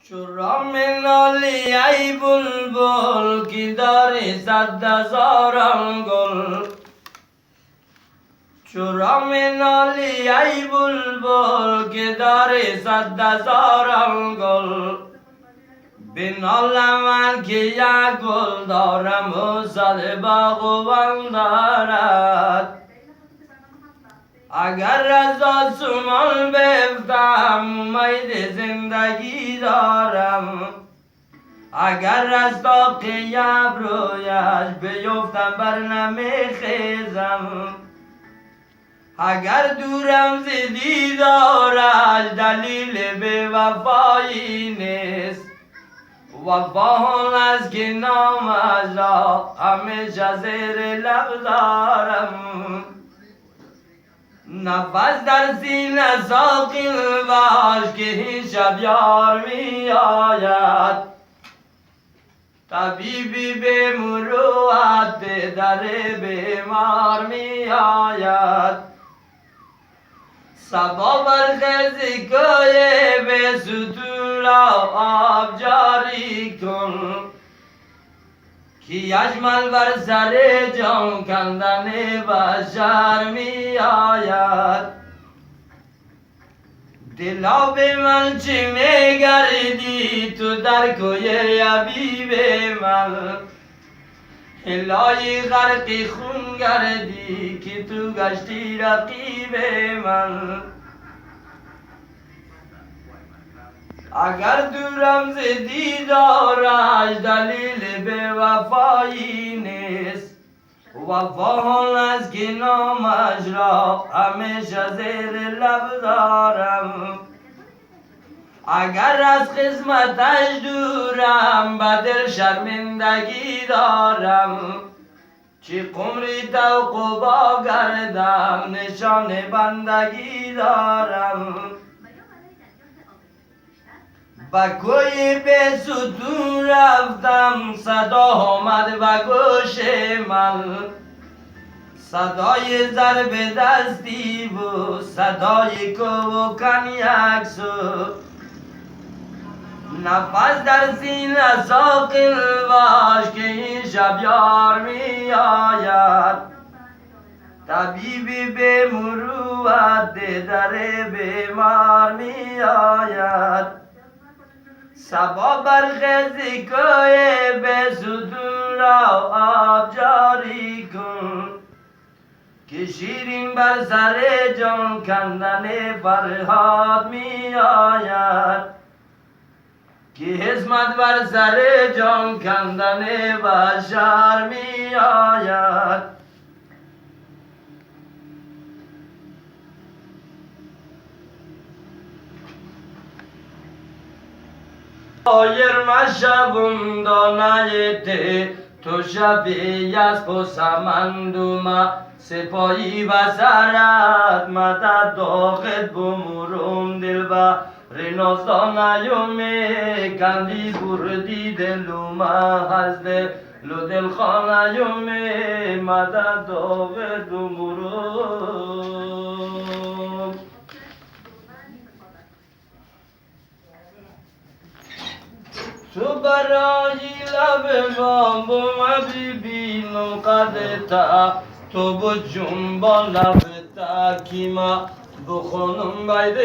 چرا منالی ای بلبل که داری 100,000 گل. چرا منالی ای بلبل که داری 100,000 گل. بنالم من که یک گل دارم و 100 باغبان دارد. اگر از آسمان بیفتم امید زندگی دارم. اگر از طاق ابرویش بیفتم بر نمیخیزم. اگر دورم ز دیدارش دلیل بی وفایی نیست. وفا از که نامش را همیشه زیر لب دارم. نفس در سینه ساقی باش که شب یار می آید. طبیبی به مروت در بیمار می آید. صبا برخیز کوی به ستون آب جاری کن که یجمل بر سر جان کندن بشر می آید. دلا به من چه می گردی تو در کوی حبیب من. الهی غرق خون گردی که تو گشتی رقیب من. اگر دورم ز دیدارش دلیل به وفایی نیست. وفا از که نامش را همیشه زیر لب دارم. اگر از خدمتش دورم به دل شرمندگی دارم. چه قمری توقبا گردم نشان بندگی دارم. با کوی به ستون رفتم صدا آمد به گوش من. صدای ضرب دستی و صدای کوکن یک سو. نفس در سینه ساقی باش که این شب یار می آید. طبیبی به مروت در بیمار می آید. صبا برخیز کوی به ستون را آب جاری کن که شیرین بر سر جان کندن فرهاد می آید. که حزمت بر سر جان کندن بشر می آید. آیر مشبم دانه ته تو شبی از پسمندوما. سپایی بسرت مدد داخت بمرون دل با ریناز دانه کندی بردی دلوما از دل دل خانه مدد داخت بمرون. تو برای لب من ببینم قدرتا. تو با جنبان لبتا کیما بخونم باید